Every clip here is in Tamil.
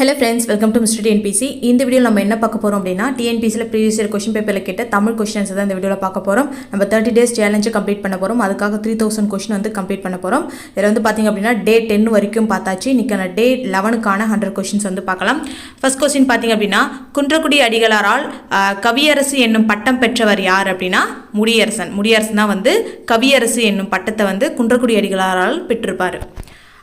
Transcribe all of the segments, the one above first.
Hello friends, welcome to Mr. TNPC. இந்த வீடியோல நம்ம என்ன பார்க்க போறோம் அப்படினா TNPCல previous year question paperல கேட்ட தமிழ் questions தான் இந்த வீடியோல பார்க்க போறோம். நம்ம 30 days challenge கம்ப்ளீட் பண்ண போறோம். அதுக்காக 3000 question வந்து கம்ப்ளீட் பண்ண போறோம். இதுல வந்து பாத்தீங்க அப்படினா டே 10 வரைக்கும் பார்த்தாச்சு. இன்னைக்கான டே 11 க்கான 100 questions வந்து பார்க்கலாம். First question பாத்தீங்க அப்படினா குன்றக்குடி அடிகளாரால் கவியரசு என்னும் பட்டம் பெற்றவர் யார் அப்படினா முடியரசன். முடியரசன் தான் வந்து கவியரசு என்னும் பட்டத்தை வந்து குன்றக்குடி அடிகளாரால் பெற்றிருப்பார்.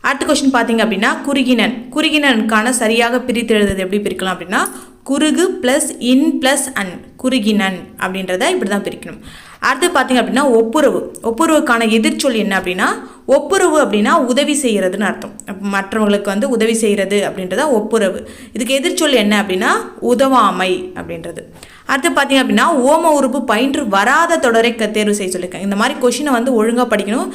அடுத்த क्वेश्चन பாத்தீங்க அப்படினா குறுகினன். குறுகினனுக்கான சரியாக பிரித்து எழுதுறது எப்படி பிரிக்கலாம் அப்படினா குறுகு + இன் + அன் குறுகினன் அப்படின்றத இப்படி தான் பிரிக்கணும். அடுத்து பாத்தீங்க அப்படினா ஒப்புரவு. ஒப்புரவுக்கான எதிர்ச்சொல் என்ன அப்படினா ஒப்புரவு அப்படினா உதவி செய்யறதுன்னு அர்த்தம். மற்றவங்களுக்கு வந்து உதவி செய்யறது அப்படின்றத ஒப்புரவு. இதுக்கு எதிர்ச்சொல் என்ன அப்படினா உதவாமை அப்படின்றது. அடுத்து பாத்தீங்க அப்படினா ஓம உறுப்பு பயின்று வராத தொடரை தேர்வு செய்ய சொல்லிருக்காங்க. இந்த மாதிரி क्वेश्चन வந்து ஒழுங்கா படிக்கணும்.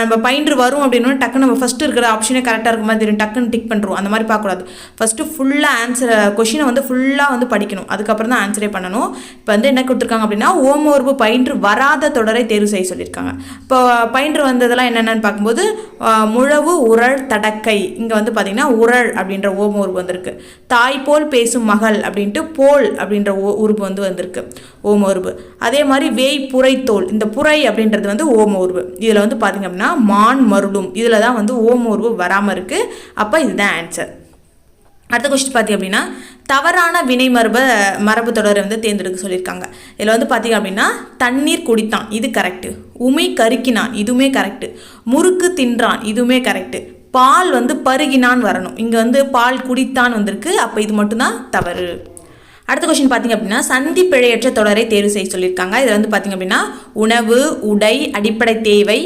நம்ம பயின்று வரும் அப்படினா டக்குன்னு நம்ம ஃபர்ஸ்ட் இருக்கிற ஆப்ஷனே கரெக்ட்டா இருக்க மாதிரி டக்குன்னு டிக் பண்றோம். அந்த மாதிரி பார்க்க கூடாது. ஃபர்ஸ்ட் ஃபுல்லா ஆன்சர் क्वेश्चन வந்து ஃபுல்லா வந்து படிக்கணும். அதுக்கு அப்புறம் தான் ஆன்சரே பண்ணணும். இப்போ வந்து என்ன கொடுத்திருக்காங்க அப்படினா ஓம உறுப்பு பயின்று வராத தொடரை தேர்வு செய்ய சொல்லிருக்காங்க. இப்போ பயின்று வந்ததெல்லாம் என்னென்னன்னு பார்க்கும்போது முழவு உரல் தடக்கை. இங்க வந்து பாத்தீங்கன்னா உரல் அப்படின்ற ஓம உறுப்பு வந்திருக்கு. தாய் போல் பேசும் மகள் அப்படின்ட்டு போல் அப்படின்ற உறுப்பு வந்திருக்கு ஓம உறுப்பு. அதே மாதிரி வேய் புரை தோல். இந்த புரை அப்படின்றது வந்து ஓம உறுப்பு. இதுல வந்து பாத்தீங்க அப்படின்னா மான் மருளும். இதுல தான் வந்து ஓம உறுப்பு வராம இருக்கு. அப்ப இதுதான் ஆன்சர். அடுத்த क्वेश्चन பாத்தீங்க அப்படின்னா தவறான வினை மரபு தொடரை வந்து தேர்ந்தெடுக்க சொல்லியிருக்காங்க. இதில் வந்து பார்த்தீங்க அப்படின்னா தண்ணீர் குடித்தான், இது கரெக்டு. உமை கருக்கினான், இதுவுமே கரெக்டு. முறுக்கு தின்றான், இதுவுமே கரெக்டு. பால் வந்து பருகினான் வரணும். இங்கே வந்து பால் குடித்தான் வந்திருக்கு. அப்போ இது மட்டும்தான் தவறு. அடுத்த क्वेश्चन பார்த்தீங்க அப்படின்னா சந்தி பிழையற்ற தொடரை தேர்வு செய்ய சொல்லியிருக்காங்க. இதில் வந்து பார்த்தீங்க அப்படின்னா உணவு, உடை, அடிப்படை தேவை,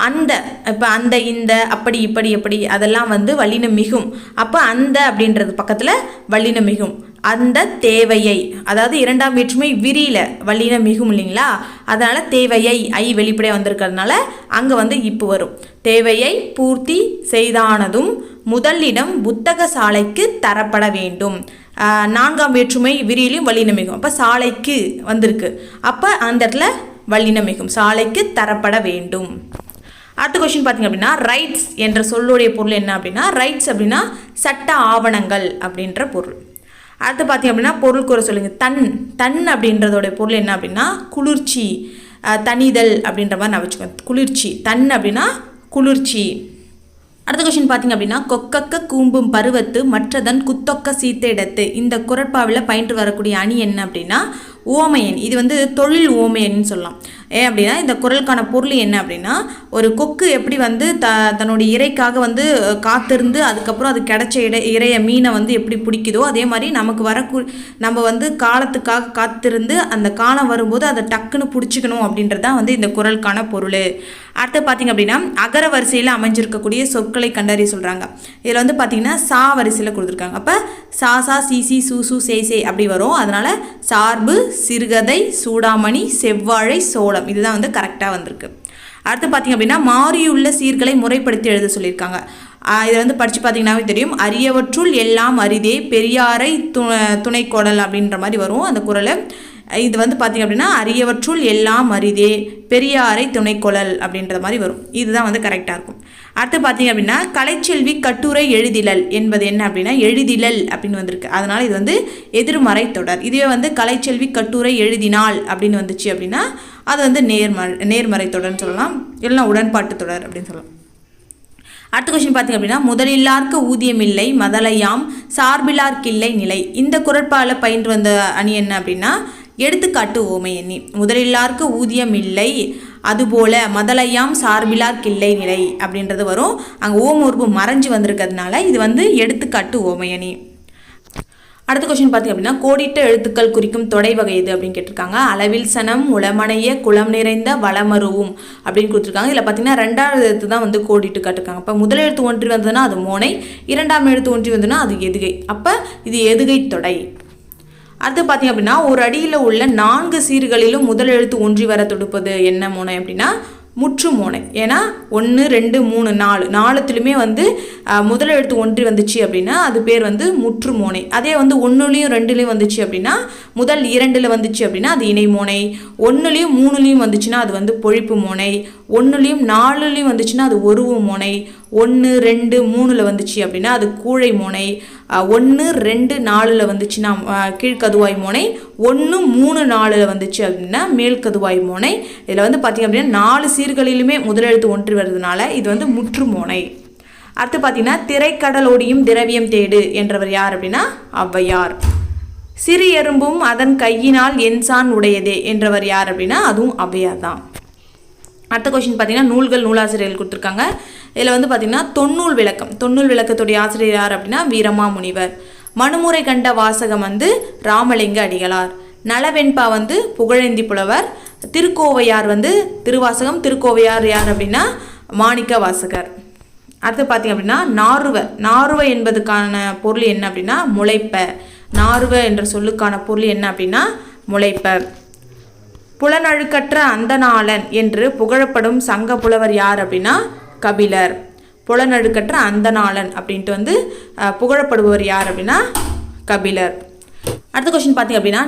அந்த இப்போ அந்த இந்த அப்படி இப்படி எப்படி அதெல்லாம் வந்து வல்லின மிகும். அப்போ அந்த அப்படின்றது பக்கத்தில் வல்லின மிகும். அந்த தேவையை, அதாவது இரண்டாம் வேற்றுமை விரியில வல்லின மிகும் இல்லைங்களா, அதனால தேவையை ஐ வெளிப்படையாக வந்திருக்கிறதுனால அங்கே வந்து இப்போ வரும். தேவையை பூர்த்தி செய்தானதும் முதலிடம் புத்தக சாலைக்கு தரப்பட வேண்டும். நான்காம் வேற்றுமை விரியிலையும் வல்லின மிகும். அப்போ சாலைக்கு வந்திருக்கு. அப்போ அந்த இடத்துல வல்லின மிகும். சாலைக்கு தரப்பட வேண்டும். அடுத்த क्वेश्चन பார்த்தீங்க அப்படின்னா ரைட்ஸ் என்ற சொல்லுடைய பொருள் என்ன அப்படின்னா ரைட்ஸ் அப்படின்னா சட்ட ஆவணங்கள் அப்படின்ற பொருள். அடுத்து பார்த்தீங்க அப்படின்னா பொருள் கூற சொல்லுங்க. தன் அப்படின்றதோடைய பொருள் என்ன அப்படின்னா குளிர்ச்சி, தனிதல் அப்படின்ற மாதிரி நான் வச்சுக்கோங்க. குளிர்ச்சி, தன் அப்படின்னா குளிர்ச்சி. அடுத்த क्वेश्चन பார்த்தீங்க அப்படின்னா கொக்கக்க கூம்பும் பருவத்து மற்றதன் குத்தொக்க சீத்த இடத்து. இந்த குறட்பாவில் பயின்று வரக்கூடிய அணி என்ன அப்படின்னா ஓமையன். இது வந்து தொழில் ஓமையன்னு சொல்லலாம். ஏன் அப்படின்னா இந்த குறளுக்கான பொருள் என்ன அப்படின்னா ஒரு கொக்கு எப்படி வந்து தன்னுடைய இறைக்காக வந்து காத்திருந்து அதுக்கப்புறம் அது கிடைச்ச இறைய மீனை வந்து எப்படி பிடிக்குதோ அதே மாதிரி நமக்கு நம்ம வந்து காலத்துக்காக காத்திருந்து அந்த காலம் வரும்போது அதை டக்குன்னு பிடிச்சிக்கணும் அப்படின்றதான் வந்து இந்த குறளுக்கான பொருள். அடுத்து பார்த்தீங்க அப்படின்னா அகர வரிசையில் அமைஞ்சிருக்கக்கூடிய சொற்களை கண்டறிய சொல்கிறாங்க. இதில் வந்து பார்த்தீங்கன்னா சா வரிசையில் கொடுத்துருக்காங்க. அப்போ சா சா சி சி சூ சூ சே சே அப்படி வரும். அதனால் சார்பு, சிறுகதை, சூடாமணி, செவ்வாழை, சோளம் இதுதான் வந்து கரெக்டாக வந்திருக்கு. அடுத்து பார்த்தீங்க அப்படின்னா மாறியுள்ள சீர்களை முறைப்படுத்தி எழுத சொல்லியிருக்காங்க. இதை வந்து படித்து பார்த்தீங்கன்னாவே தெரியும். அரியவற்றுள் எல்லாம் அரிதே பெரியாரை துணைக்கோடல் அப்படின்ற மாதிரி வரும் அந்த குறளை. இது வந்து பார்த்தீங்க அப்படின்னா அரியவற்றுள் எல்லாம் அரிதே பெரியாரை துணைக்கொள்ளல் அப்படின்ற மாதிரி வரும். இதுதான் வந்து கரெக்டாக இருக்கும். அடுத்து பார்த்தீங்க அப்படின்னா கலைச்செல்வி கட்டுரை எழுதிலல் என்பது என்ன அப்படின்னா எழுதிலல் அப்படின்னு வந்திருக்கு. அதனால இது வந்து எதிர்மறை தொடர். இதுவே வந்து கலைச்செல்வி கட்டுரை எழுதினாள் அப்படின்னு வந்துச்சு அப்படின்னா அது வந்து நேர்மறை தொடர்னு சொல்லலாம். இல்லைன்னா உடன்பாட்டு தொடர் அப்படின்னு சொல்லலாம். அடுத்த क्वेश्चन பார்த்தீங்க அப்படின்னா முதலில்லார்க்கு ஊதியம் இல்லை மதலையாம் சார்பிலார்க்கில்லை நிலை. இந்த குறட்பாவில் பயின்று வந்த அணி என்ன அப்படின்னா எடுத்துக்காட்டு ஓமை எண்ணி. முதலில்லார்க்கு ஊதியம் இல்லை அதுபோல மதலையாம் சார்பிலார்க்கில்லை நிலை அப்படின்றது வரும். அங்கே ஓம உறுப்பு மறைஞ்சு வந்திருக்கிறதுனால இது வந்து எடுத்துக்காட்டு ஓமையணி. அடுத்த क्वेश्चन பார்த்தீங்க அப்படின்னா கோடிட்ட எழுத்துக்கள் குறிக்கும் தொடை வகை எது அப்படின்னு கேட்டிருக்காங்க. அளவில் சனம் உளமனைய குளம் நிறைந்த வளமருவும் அப்படின்னு கொடுத்துருக்காங்க. இதில் பார்த்தீங்கன்னா ரெண்டாவது எழுத்து தான் வந்து கோடிட்டு காட்டிருக்காங்க. இப்போ முதல் எழுத்து ஒன்றி வந்ததுன்னா அது மோனை, இரண்டாம் எழுத்து ஒன்றி வந்ததுன்னா அது எதுகை. அப்போ இது எதுகை தொடை. அடுத்து பார்த்தீங்க அப்படின்னா ஒரு அடியில் உள்ள 4 சீர்களிலும் முதல் எழுத்து ஒன்றி வர தொடுப்பது என்ன மோனை அப்படின்னா முற்று மோனை. ஏன்னா 1 2 3 4 4த்துலையுமே வந்து முதல் எழுத்து ஒன்றி வந்துச்சு அப்படின்னா அது பேர் வந்து முற்று மோனை. அதே வந்து 1லையும் 2லையும் வந்துச்சு அப்படின்னா முதல் 2ல் வந்துச்சு அப்படின்னா அது இணை மோனை. 1லையும் 3லையும் வந்துச்சுன்னா அது வந்து பொழிப்பு மோனை. 1லையும் 4லையும் வந்துச்சுன்னா அது ஒருவு மோனை. 1 2 3ல் வந்துச்சு அப்படின்னா அது கூழை மோனை, 1 2 4ல் வந்துச்சுன்னா கீழ்கதுவாய் மோனை, 1 3 4ல் வந்துச்சு அப்படின்னா மேல்கதுவாய் மோனை. இதில் வந்து பார்த்திங்க அப்படின்னா 4 சீர்களிலுமே முதலெழுத்து ஒன்றி வருதுனால இது வந்து முற்று மோனை. அடுத்து பார்த்தீங்கன்னா திரைக்கடலோடியும் திரவியம் தேடு என்றவர் யார் அப்படின்னா ஔவையார். சிறு எறும்பும் அதன் கையினால் என்சான் உடையதே என்றவர் யார் அப்படின்னா அதுவும் ஔவையார் தான். அடுத்த கொஸ்டின் பார்த்தீங்கன்னா நூல்கள் நூலாசிரியர்கள் கொடுத்துருக்காங்க. இதில் வந்து பார்த்தீங்கன்னா தொன்னூல் விளக்கம், தொன்னூல் விளக்கத்துடைய ஆசிரியர் யார் அப்படின்னா வீரமா முனிவர். மனுமுறை கண்ட வாசகம் வந்து ராமலிங்க அடிகளார். நலவெண்பா வந்து புகழேந்தி புலவர். திருக்கோவையார் வந்து திருவாசகம், திருக்கோவையார் யார் அப்படின்னா மாணிக்க வாசகர். அடுத்து பார்த்திங்க அப்படின்னா நாருவ, நாருவ என்பதுக்கான பொருள் என்ன அப்படின்னா முளைப்ப. நாருவ என்ற சொல்லுக்கான பொருள் என்ன அப்படின்னா முளைப்ப. புலனழுக்கற்ற அந்தணாளன் என்று புகழப்படும் சங்க புலவர் யார் அப்படின்னா கபிலர். புலனழுக்கற்ற அந்தணாளன் அப்படின்ட்டு வந்து புகழப்படுபவர் யார் அப்படின்னா கபிலர். அடுத்த கொஸ்டின் பார்த்திங்க அப்படின்னா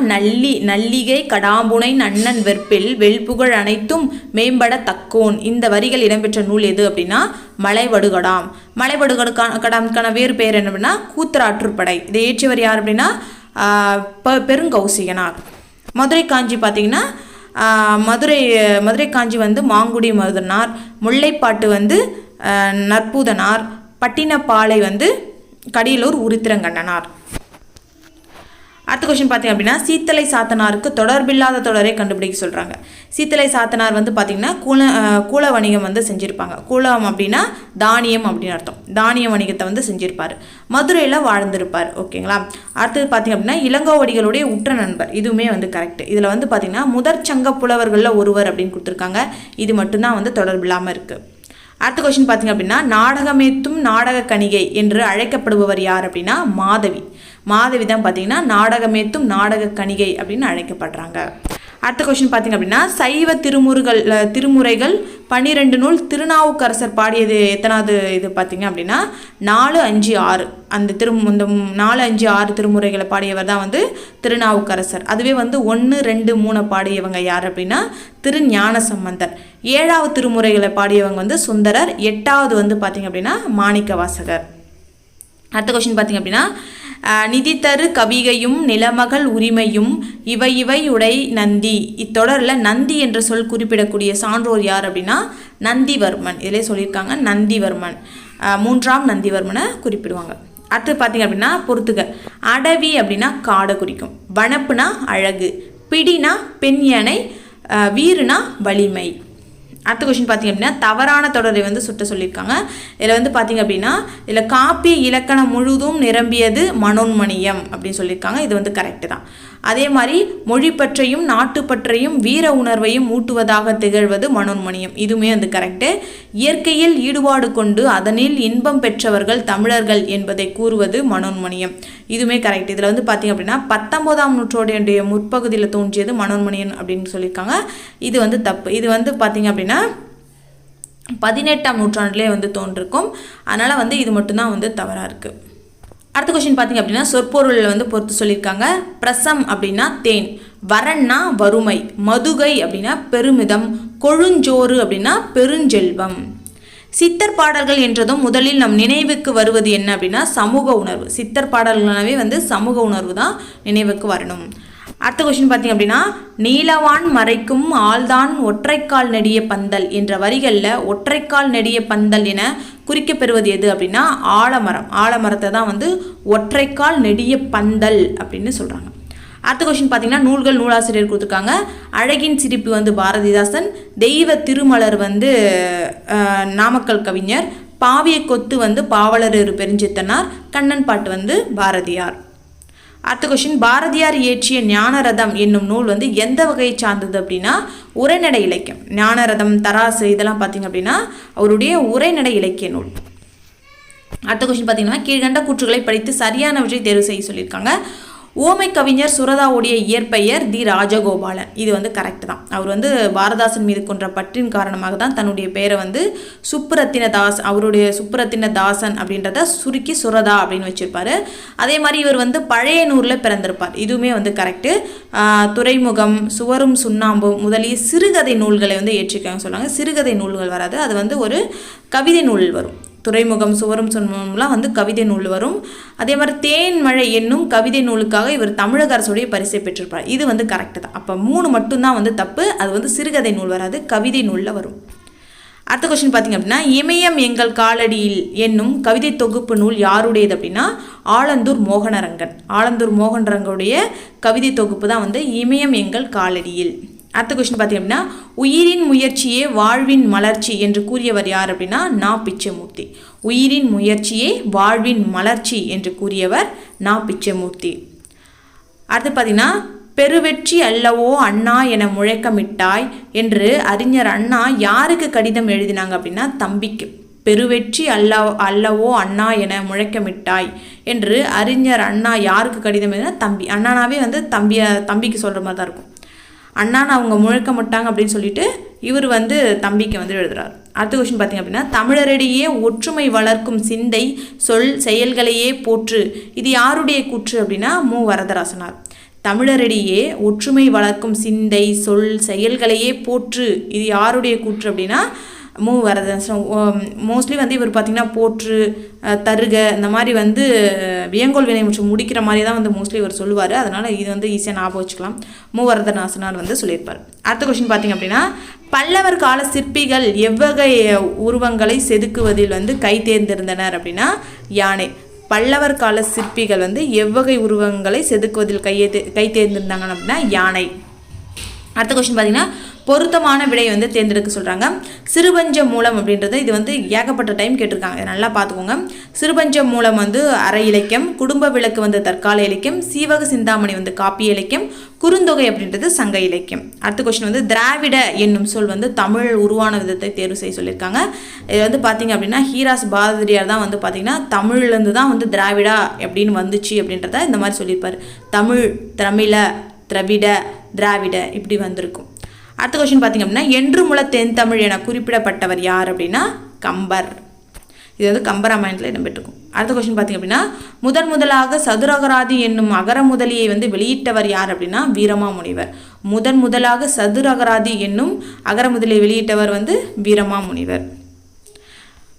நல்லிகை கடாம்புனை நன்னன் வெற்பில் வெல்புகழ் அனைத்தும் மேம்பட தக்கோன். இந்த வரிகள் இடம்பெற்ற நூல் எது அப்படின்னா மலைவடுகடாம். மலைவடுகடாம்க்கான வேறு பெயர் என்ன அப்படின்னா கூத்தராற்றுப்படை. இதை இயற்றியவர் யார் அப்படின்னா பெருங்கௌசிகனார். மதுரை காஞ்சி பார்த்திங்கன்னா மதுரை காஞ்சி வந்து மாங்குடி மருதனார். முல்லைப்பாட்டு வந்து நற்பூதனார். பட்டினப்பாலை வந்து கடியலூர் உருத்திரங்கண்ணனார். அடுத்த கொஸ்டின் பார்த்திங்க அப்படின்னா சீத்தலை சாத்தனாருக்கு தொடர்பில்லாத தொடரை கண்டுபிடிக்க சொல்கிறாங்க. சீத்தலை சாத்தனார் வந்து பார்த்திங்கன்னா கூல வணிகம் வந்து செஞ்சுருப்பாங்க. கூலம் அப்படின்னா தானியம் அப்படின்னு அர்த்தம். தானிய வணிகத்தை வந்து செஞ்சுருப்பார். மதுரையில் வாழ்ந்திருப்பார். ஓகேங்களா. அடுத்தது பார்த்திங்க அப்படின்னா இளங்கோவடிகளுடைய உற்ற நண்பர். இதுவுமே வந்து கரெக்ட். இதில் வந்து பார்த்திங்கன்னா முதற் சங்க புலவர்களில் ஒருவர் அப்படின்னு கொடுத்துருக்காங்க. இது மட்டும்தான் வந்து தொடர்பில்லாமல் இருக்குது. அடுத்த கொஸ்டின் பார்த்திங்க அப்படின்னா நாடகமேத்தும் நாடக கணிகை என்று அழைக்கப்படுபவர் யார் அப்படின்னா மாதவி. மாதவி தான் பார்த்தீங்கன்னா நாடகமேத்தும் நாடக கணிகை அப்படின்னு அழைக்கப்படுறாங்க. அடுத்த கொஸ்டின் பார்த்திங்க அப்படின்னா சைவ திருமுறைகள் 12 நூல் திருநாவுக்கரசர் பாடியது எத்தனாவது இது பார்த்திங்க அப்படின்னா 4, 5, 6. அந்த 4, 5, 6 திருமுறைகளை பாடியவர் தான் வந்து திருநாவுக்கரசர். அதுவே வந்து 1, 2, 3 பாடியவங்க யார் அப்படின்னா திருஞான சம்பந்தர். 7வது திருமுறைகளை பாடியவங்க வந்து சுந்தரர். 8வது வந்து பார்த்திங்க அப்படின்னா மாணிக்க வாசகர். அடுத்த கொஸ்டின் பார்த்திங்க அப்படின்னா நிதி தரு கவிகையும் நிலமகள் உரிமையும் இவை உடை நந்தி. இத்தொடரில் நந்தி என்ற சொல் குறிப்பிடக்கூடிய சான்றோர் யார் அப்படின்னா நந்திவர்மன். இதிலே சொல்லியிருக்காங்க நந்திவர்மன். 3ஆம் நந்திவர்மனை குறிப்பிடுவாங்க. அடுத்து பார்த்திங்க அப்படின்னா பொறுத்துக. அடவி அப்படின்னா காடை குறிக்கும். வனப்புனா அழகு. பிடினா பெண் யானை. வீறுனா வலிமை. அடுத்த கொஸ்டின் பார்த்திங்க அப்படின்னா தவறான தொடரை வந்து சுட்ட சொல்லியிருக்காங்க. இதில் வந்து பார்த்திங்க அப்படின்னா இதில் காப்பிய இலக்கணம் முழுதும் நிரம்பியது மனோன்மணியம் அப்படின்னு சொல்லியிருக்காங்க. இது வந்து கரெக்டு தான். அதே மாதிரி மொழிப்பற்றையும் நாட்டுப்பற்றையும் வீர உணர்வையும் ஊட்டுவதாக திகழ்வது மனோன்மணியம். இதுவுமே வந்து கரெக்டு. இயற்கையில் ஈடுபாடு கொண்டு அதனில் இன்பம் பெற்றவர்கள் தமிழர்கள் என்பதை கூறுவது மனோன்மணியம். இதுவுமே கரெக்ட். இதில் வந்து பார்த்திங்க அப்படின்னா 19ஆம் நூற்றாண்டுடைய முற்பகுதியில் தோன்றியது மனோன்மணியம் அப்படின்னு சொல்லியிருக்காங்க. இது வந்து தப்பு. இது வந்து பார்த்திங்க அப்படின்னா 18ஆம் நூற்றாண்டுலேயே வந்து தோன்றிருக்கும். அதனால் வந்து இது மட்டும்தான் வந்து தவறாக இருக்குது. அடுத்த கொஸ்டின் பார்த்திங்க அப்படின்னா சொற்பொருளில் வந்து பொறுத்து சொல்லியிருக்காங்க. பிரசம் அப்படின்னா தேன். வரன்னா வறுமை. மதுகை அப்படின்னா பெருமிதம். கொழுஞ்சோறு அப்படின்னா பெருஞ்செல்வம். சித்தர் பாடல்கள் என்றதும் முதலில் நம் நினைவுக்கு வருவது என்ன அப்படின்னா சமூக உணர்வு. சித்தர் பாடல்களாகவே வந்து சமூக உணர்வு தான் நினைவுக்கு வரணும். அடுத்த கொஸ்டின் பார்த்திங்க அப்படின்னா நீலவான் மறைக்கும் ஆள்தான் ஒற்றைக்கால் நெடிய பந்தல் என்ற வரிகளில் ஒற்றைக்கால் நெடிய பந்தல் என குறிக்கப்பெறுவது எது அப்படின்னா ஆலமரம். ஆலமரத்தை தான் வந்து ஒற்றைக்கால் நெடிய பந்தல் அப்படின்னு சொல்கிறாங்க. அடுத்த கொஸ்டின் பார்த்திங்கன்னா நூல்கள் நூலாசிரியர் கொடுத்துருக்காங்க. அழகின் சிரிப்பு வந்து பாரதிதாசன். தெய்வ திருமலர் வந்து நாமக்கல் கவிஞர். பாவிய கொத்து வந்து பாவலர் பெருஞ்சித்தனார். கண்ணன் பாட்டு வந்து பாரதியார். அடுத்த கொஸ்டின் பாரதியார் இயற்றிய ஞானரதம் என்னும் நூல் வந்து எந்த வகையை சார்ந்தது அப்படின்னா உரைநடை இலக்கியம். ஞானரதம், தராசு இதெல்லாம் பார்த்திங்க அப்படின்னா அவருடைய உரைநடை இலக்கிய நூல். அடுத்த கொஸ்டின் பார்த்திங்கன்னா கீழ்கண்ட கூற்றுகளை படித்து சரியானவற்றை தேர்வு செய்ய சொல்லியிருக்காங்க. ஓமை கவிஞர் சுரதாவுடைய இயற்பெயர் தி ராஜகோபாலன். இது வந்து கரெக்ட் தான். அவர் வந்து பாரதாசன் மீது கொன்ற பற்றின் காரணமாக தான் தன்னுடைய பெயரை வந்து அவருடைய சுப்புரத்தின தாசன் அப்படின்றத சுருக்கி சுரதா அப்படின்னு வச்சிருப்பாரு. அதே மாதிரி இவர் வந்து பழையனூரில் பிறந்திருப்பார். இதுவுமே வந்து கரெக்டு. துறைமுகம், சுவரும் சுண்ணாம்பும் முதலிய சிறுகதை நூல்களை வந்து ஏற்றிருக்காங்க சொல்லுவாங்க. சிறுகதை நூல்கள் வராது, அது வந்து ஒரு கவிதை நூல் வரும். துறைமுகம், சுவரும் சொன்னோம்லாம் வந்து கவிதை நூல் வரும். அதே மாதிரி தேன்மழை என்னும் கவிதை நூலுக்காக இவர் தமிழக அரசுடைய பரிசை பெற்றிருப்பார். இது வந்து கரெக்டு தான். அப்போ 3 மட்டும்தான் வந்து தப்பு. அது வந்து சிறுகதை நூல் வராது, கவிதை நூலில் வரும். அடுத்த கொஸ்டின் பார்த்திங்க அப்படின்னா, இமயம் எங்கள் காலடியில் என்னும் கவிதை தொகுப்பு நூல் யாருடையது அப்படின்னா ஆலந்தூர் மோகனரங்கன். ஆலந்தூர் மோகனரங்கனுடைய கவிதை தொகுப்பு தான் வந்து இமயம் எங்கள் காலடியில். அடுத்த கொஸ்டின் பார்த்திங்க அப்படின்னா, உயிரின் முயற்சியே வாழ்வின் மலர்ச்சி என்று கூறியவர் யார் அப்படின்னா நா. பிச்சைமூர்த்தி. உயிரின் முயற்சியே வாழ்வின் மலர்ச்சி என்று கூறியவர் நா. பிச்சைமூர்த்தி. அடுத்து பார்த்திங்கன்னா, பெருவெற்றி அல்லவோ அண்ணா என முழக்கமிட்டாய் என்று அறிஞர் அண்ணா யாருக்கு கடிதம் எழுதினாங்க அப்படின்னா தம்பிக்கு. பெருவெற்றி அல்லவோ அண்ணா என முழக்கமிட்டாய் என்று அறிஞர் அண்ணா யாருக்கு கடிதம் எழுதினா தம்பி. அண்ணானாவே வந்து தம்பிக்கு சொல்கிற மாதிரி தான் இருக்கும். அண்ணான்னு அவங்க முழக்கமிட்டாங்க அப்படின்னு சொல்லிட்டு இவர் வந்து தம்பிக்கு வந்து எழுதுறாரு. அடுத்த கொஸ்டின் பார்த்திங்க அப்படின்னா, தமிழரிடையே ஒற்றுமை வளர்க்கும் சிந்தை சொல் செயல்களையே போற்று. இது யாருடைய கூற்று அப்படின்னா மு. வரதராசனார். தமிழரிடையே ஒற்றுமை வளர்க்கும் சிந்தை சொல் செயல்களையே போற்று. இது யாருடைய கூற்று அப்படின்னா மு. வரதராசன். மோஸ்ட்லி வந்து இவர் பார்த்திங்கன்னா போற்று, தருக, இந்த மாதிரி வந்து வியங்கோல் வினை மற்றும் முடிக்கிற மாதிரி தான் வந்து மோஸ்ட்லி இவர் சொல்லுவார். அதனால் இது வந்து ஈஸியாக ஞாபகம் வச்சுக்கலாம். மு. வரதராசனார் வந்து சொல்லியிருப்பார். அடுத்த கொஸ்டின் பார்த்திங்க அப்படின்னா, பல்லவர் கால சிற்பிகள் எவ்வகை உருவங்களை செதுக்குவதில் வந்து கை தேர்ந்திருந்தனர் அப்படின்னா யானை. பல்லவர் கால சிற்பிகள் வந்து எவ்வகை உருவங்களை செதுக்குவதில் கை தேர்ந்திருந்தாங்க அப்படின்னா யானை. அடுத்த கொஸ்டின் பார்த்தீங்கன்னா, பொருத்தமான விடையை வந்து தேர்ந்தெடுக்க சொல்கிறாங்க. சிறுபஞ்ச மூலம் அப்படின்றது இது வந்து ஏகப்பட்ட டைம் கேட்டிருக்காங்க, நல்லா பார்த்துக்கோங்க. சிறுபஞ்ச மூலம் வந்து அரை இலக்கியம், குடும்ப விளக்கு வந்து தற்கால இலக்கியம், சீவக சிந்தாமணி வந்து காப்பிய இலக்கியம், குறுந்தொகை அப்படின்றது சங்க இலக்கியம். அடுத்த கொஸ்டின் வந்து திராவிட என்னும் சொல் வந்து தமிழ் உருவான விதத்தை தேர்வு செய்ய சொல்லியிருக்காங்க. இது வந்து பார்த்தீங்க அப்படின்னா ஹீராஸ் பாரதியார் தான் வந்து பார்த்தீங்கன்னா தமிழ்லேருந்து தான் வந்து திராவிடா அப்படின்னு வந்துச்சு அப்படின்றத இந்த மாதிரி சொல்லியிருப்பார். தமிழ், தமிழ, திராவிட, திராவிட இப்படி வந்திருக்கும். அடுத்த கொஸ்டின் பார்த்திங்க அப்படின்னா, என்று முள தென் தமிழ் என குறிப்பிடப்பட்டவர் யார் அப்படின்னா கம்பர். இது வந்து கம்பராமாயணத்தில் இடம்பெற்றிருக்கும். அடுத்த கொஸ்டின் பார்த்திங்க அப்படின்னா, முதலாக சதுரகராதி என்னும் அகரமுதலியை வந்து வெளியிட்டவர் யார் அப்படின்னா வீரமாமுனிவர். முதலாக சதுரகராதி என்னும் அகரமுதலியை வெளியிட்டவர் வந்து வீரமாமுனிவர்.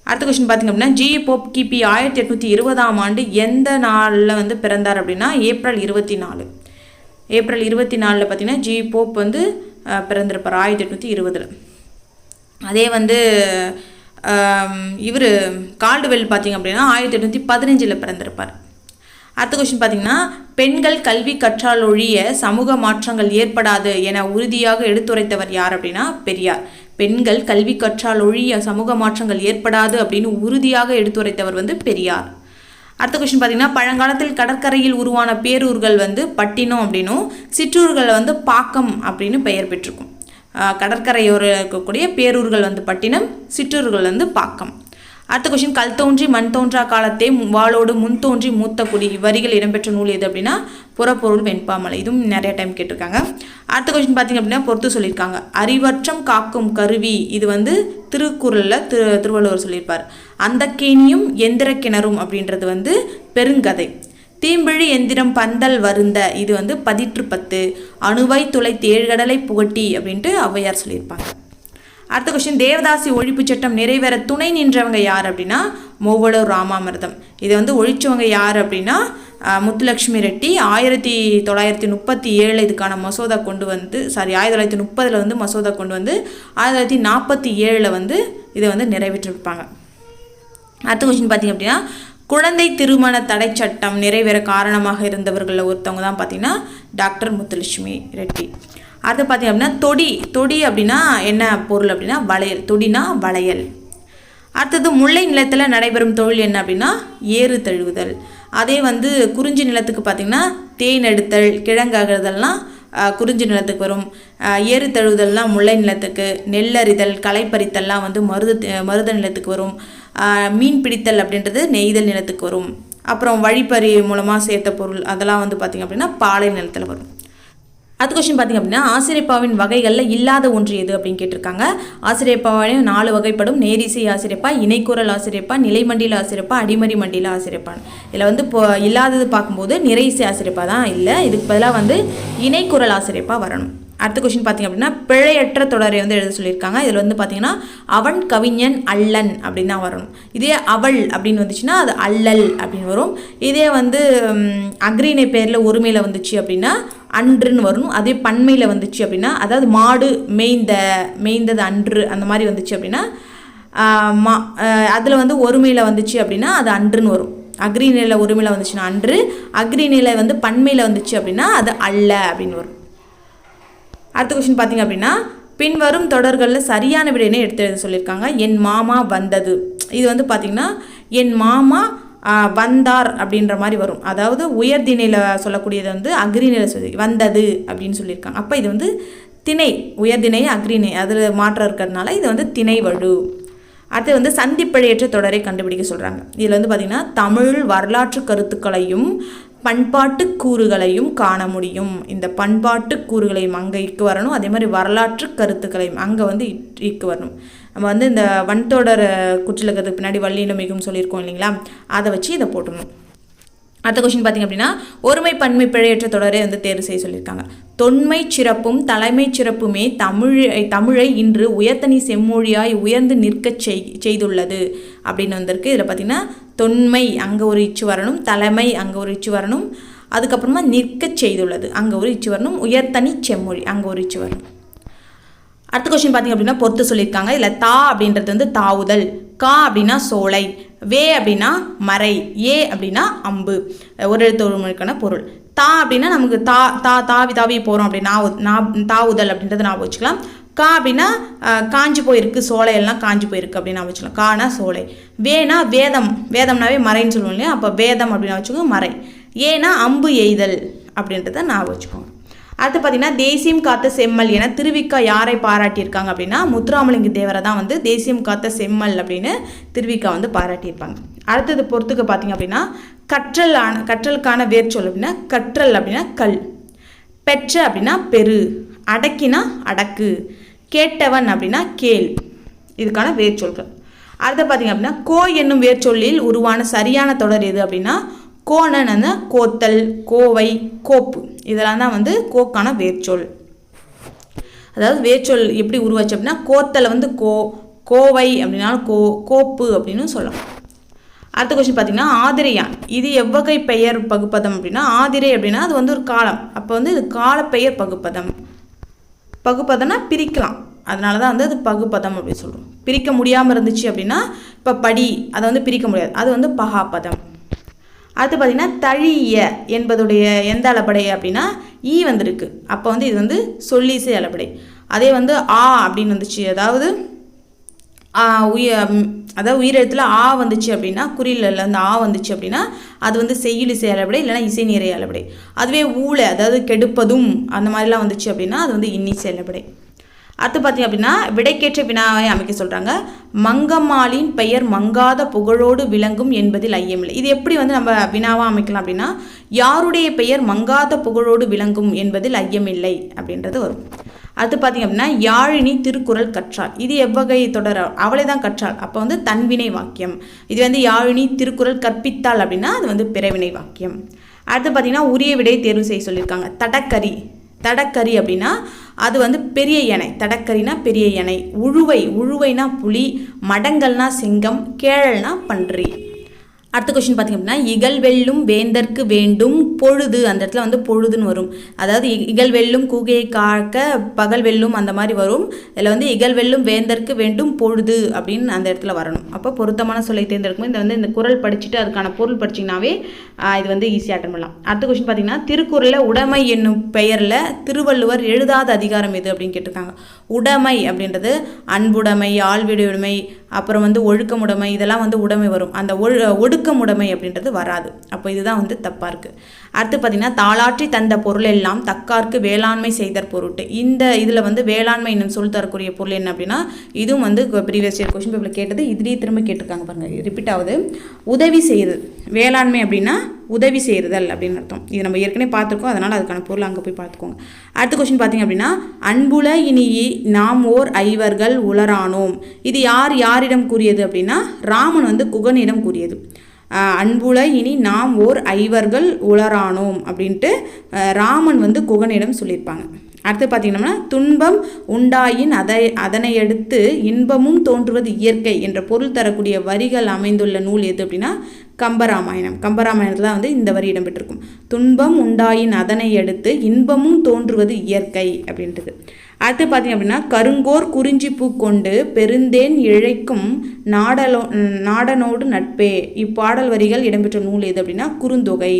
அடுத்த கொஸ்டின் பார்த்திங்க அப்படின்னா, ஜி. போப் கிபி 1820ஆம் ஆண்டு எந்த நாளில் வந்து பிறந்தார் அப்படின்னா ஏப்ரல் 24. ஏப்ரல் 24 பார்த்தீங்கன்னா ஜி. போப் வந்து பிறந்திருப்பார் 1820. அதே வந்து இவர் கால்டுவெல் பார்த்திங்க அப்படின்னா 1815 பிறந்திருப்பார். அடுத்த கொஸ்டின் பார்த்திங்கன்னா, பெண்கள் கல்வி கற்றால் ஒழிய சமூக மாற்றங்கள் ஏற்படாது என உறுதியாக எடுத்துரைத்தவர் யார் அப்படின்னா பெரியார். பெண்கள் கல்வி கற்றால் ஒழிய சமூக மாற்றங்கள் ஏற்படாது அப்படின்னு உறுதியாக எடுத்துரைத்தவர் வந்து பெரியார். அடுத்த கொஸ்டின் பார்த்தீங்கன்னா, பழங்காலத்தில் கடற்கரையில் உருவான பேரூர்கள் வந்து பட்டினம் அப்படின்னும் சிற்றூர்கள் வந்து பாக்கம் அப்படின்னு பெயர் பெற்றிருக்கும். கடற்கரையோர இருக்கக்கூடிய பேரூர்கள் வந்து பட்டினம், சிற்றூர்கள் வந்து பாக்கம். அடுத்த கொஸ்டின், கல் தோன்றி மண் தோன்றா காலத்தே வாளோடு முன் தோன்றி மூத்த குடி வரிகள் இடம்பெற்ற நூல் எது அப்படின்னா புறப்பொருள் வெண்பாமலை. இதுவும் நிறைய டைம் கேட்டிருக்காங்க. அடுத்த கொஸ்டின் பார்த்திங்க அப்படின்னா பொறுத்து சொல்லியிருக்காங்க. அறிவற்றம் காக்கும் கருவி இது வந்து திருக்குறளில் திருவள்ளுவர் சொல்லியிருப்பார். அந்த கேணியும் எந்திர கிணறும் அப்படின்றது வந்து பெருங்கதை. தீம்பிழி எந்திரம் பந்தல் வருந்த இது வந்து 10 அணுவை துளை தேழ்கடலை புகட்டி அப்படின்ட்டு ஔவையார் சொல்லியிருப்பாங்க. அடுத்த கொஸ்டின், தேவதாசி ஒழிப்பு சட்டம் நிறைவேற துணை நின்றவங்க யார் அப்படின்னா மூவலூர் ராமாமிர்தம். இதை வந்து ஒழிச்சவங்க யார் அப்படின்னா முத்துலட்சுமி ரெட்டி. 1937 இதுக்கான மசோதா கொண்டு வந்து 1930 வந்து மசோதா கொண்டு வந்து 1947 வந்து இதை வந்து நிறைவேற்றிருப்பாங்க. அடுத்த கொஸ்டின் பார்த்திங்க அப்படின்னா, குழந்தை திருமண தடை சட்டம் நிறைவேற காரணமாக இருந்தவர்களில் ஒருத்தவங்க தான் பார்த்திங்கன்னா டாக்டர் முத்துலட்சுமி ரெட்டி. அடுத்து பார்த்திங்க அப்படின்னா தொடி அப்படின்னா என்ன பொருள் அப்படின்னா வளையல். தொடினா வளையல். அடுத்தது முல்லை நிலத்தில் நடைபெறும் தொழில் என்ன அப்படின்னா ஏறு தழுவுதல். அதே வந்து குறிஞ்சி நிலத்துக்கு பார்த்திங்கன்னா தேன் எடுத்தல், கிழங்கறுதல்லாம் குறிஞ்சி நிலத்துக்கு வரும். ஏறு தழுவுதல்லாம் முல்லை நிலத்துக்கு, நெல்லறிதல், களைப்பறித்தல்லாம் வந்து மருத நிலத்துக்கு வரும். மீன் பிடித்தல் அப்படின்றது நெய்தல் நிலத்துக்கு வரும். அப்புறம் வழிப்பறி மூலமாக சேர்த்த பொருள் அதெல்லாம் வந்து பார்த்திங்க அப்படின்னா பாலை நிலத்தில் வரும். அடுத்த கொஸ்டின் பார்த்திங்க அப்படின்னா, ஆசிரியப்பாவின் வகைகளில் இல்லாத ஒன்று எது அப்படின்னு கேட்டிருக்காங்க. ஆசிரியப்பாவின் 4 வகைப்படும். நேரிசை ஆசிரியப்பா, இணைக்குரல் ஆசிரியப்பா, நிலைமண்டில ஆசிரியப்பா, அடிமறி மண்டில ஆசிரியப்பான். இதில் வந்து இப்போ இல்லாதது பார்க்கும்போது நிறைசை ஆசிரியப்பா தான் இல்லை, இதுக்கு பதிலாக வந்து இணைக்குரல் ஆசிரியப்பா வரணும். அடுத்த கொஸ்டின் பார்த்திங்க அப்படின்னா பிழையற்ற தொடரை வந்து எழுத சொல்லியிருக்காங்க. இதில் வந்து பார்த்திங்கன்னா அவன் கவிஞன் அல்லன் அப்படின்னு தான் வரணும். இதே அவள் அப்படின்னு வந்துச்சுன்னா அது அல்லல் அப்படின்னு வரும். இதே வந்து அக்ரிணை பேரில் ஒருமையில் வந்துச்சு அப்படின்னா அன்றுன்னு வரணும். அதே பன்மையில் வந்துச்சு அப்படின்னா, அதாவது மாடு மேய்ந்தது அன்று அந்த மாதிரி வந்துச்சு அப்படின்னா அதில் வந்து ஒருமையில் வந்துச்சு அப்படின்னா அது அன்றுன்னு வரும். அக்ரிநிலையில் ஒருமையில் வந்துச்சுன்னா அன்று, அக்ரிநிலை வந்து பன்மையில் வந்துச்சு அப்படின்னா அது அல்ல அப்படின்னு வரும். அடுத்த கொஸ்டின் பார்த்திங்க அப்படின்னா பின்வரும் தொடர்களில் சரியான விடையினை எடுத்து எழுத சொல்லியிருக்காங்க. என் மாமா வந்தது. இது வந்து பார்த்திங்கன்னா என் மாமா வந்தார் அப்படின்ற மாதிரி வரும். அதாவது உயர்திணையில் சொல்லக்கூடியது வந்து அக்ரிநிலை சொல்லி வந்தது அப்படின்னு சொல்லியிருக்காங்க. அப்போ இது வந்து திணை, உயர்திணை அக்ரிணை அதில் மாற்றம் இருக்கிறதுனால இது வந்து திணை வழு. அடுத்து வந்து சந்திப்பிழையற்ற தொடரை கண்டுபிடிக்க சொல்கிறாங்க. இதில் வந்து பார்த்திங்கன்னா தமிழ் வரலாற்று கருத்துக்களையும் பண்பாட்டு கூறுகளையும் காண முடியும். இந்த பண்பாட்டு கூறுகளையும் அங்கே இக்கு வரணும். அதே மாதிரி வரலாற்று கருத்துக்களையும் அங்கே வந்து இக்கு வரணும். நம்ம வந்து இந்த வன்தொடர் குற்றிலக்கிறதுக்கு பின்னாடி வள்ளினம் மிகும் சொல்லியிருக்கோம் இல்லைங்களா, அதை வச்சு இதை போட்டுடணும். அடுத்த கொஸ்டின் பார்த்திங்க அப்படின்னா ஒருமை பன்மை பிழையற்ற தொடரை வந்து தேர்வு செய்ய சொல்லியிருக்காங்க. தொன்மை சிறப்பும் தலைமை சிறப்புமே தமிழை இன்று உயர்த்தனி செம்மொழியாய் உயர்ந்து நிற்க செய்துள்ளது அப்படின்னு வந்திருக்கு. இதில் பார்த்திங்கன்னா தொன்மை அங்கே ஒரு இச்சு வரணும், தலைமை அங்கே ஒரு இச்சு வரணும், அதுக்கப்புறமா நிற்க செய்துள்ளது அங்கே ஒரு இச்சு வரணும், உயர்த்தனி செம்மொழி அங்கே ஒரு இச்சு வரணும். அடுத்த கொஸ்டின் பார்த்திங்க அப்படின்னா பொறுத்து சொல்லியிருக்காங்க. இதில் தா அப்படின்றது வந்து தாவுதல், கா அப்படின்னா சோலை, வே அப்படின்னா மறை, ஏ அப்படின்னா அம்பு, ஒரு எழுத்து ஒரு மொழிக்கான பொருள். தா அப்படின்னா நமக்கு தாவி போகிறோம் அப்படின்னா தாவுதல் அப்படின்றத ஞாபகம் வச்சுக்கலாம். கா அப்படின்னா காஞ்சி போயிருக்கு, சோலையெல்லாம் காஞ்சி போயிருக்கு அப்படின்னு ஞாபகம் வச்சுக்கலாம். கானா சோலை. வேனா வேதம்னாவே மறைன்னு சொல்லுவோம் இல்லையா, அப்போ வேதம் அப்படின்னு வச்சுக்கோங்க மறை. ஏனா அம்பு எய்தல் அப்படின்றத ஞாபகம் வச்சுக்கோங்க. அடுத்து பார்த்திங்கன்னா தேசியம் காத்த செம்மல் என திருவிக்கா யாரை பாராட்டியிருக்காங்க அப்படின்னா முத்துராமலிங்க தேவரை தான் வந்து தேசியம் காத்த செம்மல் அப்படின்னு திருவிக்கா வந்து பாராட்டியிருப்பாங்க. அடுத்தது பொறுத்துக்கு பார்த்திங்க அப்படின்னா கற்றலுக்கான வேர்ச்சொல் அப்படின்னா கற்றல் அப்படின்னா கல், பெற்ற அப்படின்னா பெரு, அடக்கினா அடக்கு, கேட்டவன் அப்படின்னா கேள், இதுக்கான வேர்ச்சொல்கள். அடுத்து பார்த்திங்க அப்படின்னா கோ என்னும் வேர்ச்சொல்லில் உருவான சரியான தொடர் எது அப்படின்னா கோணன் அந்த கோத்தல், கோவை, கோப்பு இதெல்லாம் தான் வந்து கோக்கான வேர்ச்சொல். அதாவது வேர்ச்சொல் எப்படி உருவாச்சு அப்படின்னா கோத்தலை வந்து கோவை அப்படின்னாலும் கோப்பு அப்படின்னு சொல்லலாம். அடுத்த கொஸ்டின் பார்த்திங்கன்னா ஆதிரையான் இது எவ்வகை பெயர் பகுப்பதம் அப்படின்னா ஆதிரை அப்படின்னா அது வந்து ஒரு காலம், அப்போ வந்து இது காலப்பெயர் பகுப்பதம். பகுப்பதம்னா பிரிக்கலாம், அதனால தான் வந்து அது பகுப்பதம் அப்படின்னு சொல்கிறோம். பிரிக்க முடியாமல் இருந்துச்சு அப்படின்னா இப்போ படி அதை வந்து பிரிக்க முடியாது, அது வந்து பகாப்பதம். அடுத்து பார்த்திங்கன்னா தழிய என்பதுடைய எந்த அளபடை அப்படின்னா ஈ வந்திருக்கு, அப்போ வந்து இது வந்து சொல்லிசை அளபடை. அதே வந்து ஆ அப்படின்னு வந்துச்சு, அதாவது உயிரெழுத்தில் ஆ வந்துச்சு அப்படின்னா குறியில் அந்த ஆ வந்துச்சு அப்படின்னா அது வந்து செய்யுளிசை அளபடை இல்லைனா இசை நிறை அளபடை. அதுவே ஊழ அதாவது கெடுப்பதும் அந்த மாதிரிலாம் வந்துச்சு அப்படின்னா அது வந்து இன்னிசை அளபடை. அடுத்து பார்த்திங்க அப்படின்னா விடைக்கேற்ற வினாவை அமைக்க சொல்கிறாங்க. மங்கம்மாளின் பெயர் மங்காத புகழோடு விளங்கும் என்பதில் ஐயமில்லை. இது எப்படி வந்து நம்ம வினாவாக அமைக்கலாம் அப்படின்னா யாருடைய பெயர் மங்காத புகழோடு விளங்கும் என்பதில் ஐயமில்லை அப்படின்றது வரும். அடுத்து பார்த்திங்க அப்படின்னா யாழினி திருக்குறள் கற்றாள் இது எவ்வகை தொடர், அவளை தான் கற்றாள், அப்போ வந்து தன்வினை வாக்கியம். இது வந்து யாழினி திருக்குறள் கற்பித்தாள் அப்படின்னா அது வந்து பிறவினை வாக்கியம். அடுத்து பார்த்திங்கன்னா உரிய விடை தேர்வு செய்ய சொல்லியிருக்காங்க. தடக்கரி அப்படின்னா அது வந்து பெரிய யானை, தடக்கரினா பெரிய யானை. உழுவைனா புலி, மடங்கல்னா சிங்கம், கேழல்னா பன்றி. அடுத்த கொஸ்டின் பார்த்திங்க அப்படின்னா இகழ்வெல்லும் வேந்தற்கு வேண்டும் பொழுது, அந்த இடத்துல வந்து பொழுதுன்னு வரும். அதாவது இகழ்வெல்லும் கூகையை காக்க பகல் வெல்லும் அந்த மாதிரி வரும். இதில் வந்து இகழ்வெல்லும் வேந்தற்கு வேண்டும் பொழுது அப்படின்னு அந்த இடத்துல வரணும். அப்போ பொருத்தமான சொல்லை தேர்ந்தெடுக்கும். இந்த குறள் படிச்சுட்டு அதுக்கான பொருள் படிச்சிங்கனாவே இது வந்து ஈஸியாக அட்டன் பண்ணலாம். அடுத்த கொஸ்டின் பார்த்திங்கன்னா திருக்குறளில் உடைமை என்னும் பெயரில் திருவள்ளுவர் எழுதாத அதிகாரம் எது அப்படின்னு கேட்டிருக்காங்க. உடைமை அப்படின்றது அன்புடைமை, ஆழ்விடுமை, அப்புறம் வந்து ஒழுக்கமுடைமை, இதெல்லாம் வந்து உடைமை வரும். அந்த ஒடுக்கமுடைமை அப்படின்றது வராது. அப்போ இதுதான் வந்து தப்பாக இருக்குது. அடுத்து பார்த்திங்கன்னா தாளாற்றி தந்த பொருள் எல்லாம் தக்கார்க்கு வேளாண்மை செய்தற் பொருட்டு. இந்த இதில் வந்து வேளாண்மை என்னும் சொல் தரக்கூடிய பொருள் என்ன அப்படின்னா இதுவும் வந்து ப்ரீவியஸ் இயர் கொஸ்டின் பேப்பரில் கேட்டது, இதுலேயே திரும்ப கேட்டிருக்காங்க பாருங்கள், ரிப்பீட் ஆகுது. உதவி செய்கிறது, வேளாண்மை அப்படின்னா உதவி செய்கிறதல் அப்படின்னு அர்த்தம். இது நம்ம ஏற்கனவே பார்த்துருக்கோம், அதனால் அதுக்கான பொருள் அங்கே போய் பார்த்துக்கோங்க. அடுத்த கொஸ்டின் பார்த்திங்க அப்படின்னா அன்புல இனி நாம் ஓர் ஐவர்கள் உளரானோம் இது யாரிடம் கூறியது அப்படின்னா ராமன் வந்து குகனிடம் கூறியது. அன்புல இனி நாம் ஓர் ஐவர்கள் உளரானோம் அப்படின்ட்டு ராமன் வந்து குகனிடம் சொல்லியிருப்பாங்க. அடுத்து பார்த்தீங்கன்னா துன்பம் உண்டாயின் அதனை அடுத்து இன்பமும் தோன்றுவது இயற்கை என்ற பொருள் தரக்கூடிய வரிகள் அமைந்துள்ள நூல் எது அப்படின்னா கம்பராமாயணம். கம்பராமாயணத்தில் வந்து இந்த வரி இடம்பெற்றிருக்கும். துன்பம் உண்டாயின் அதனை அடுத்து இன்பமும் தோன்றுவது இயற்கை அப்படின்றது. அடுத்து பார்த்தீங்க அப்படின்னா கருங்கோர் குறிஞ்சி பூ கொண்டு பெருந்தேன் இழைக்கும் நாடனோடு நட்பே. இப்பாடல் வரிகள் இடம்பெற்ற நூல் எது அப்படின்னா குறுந்தொகை.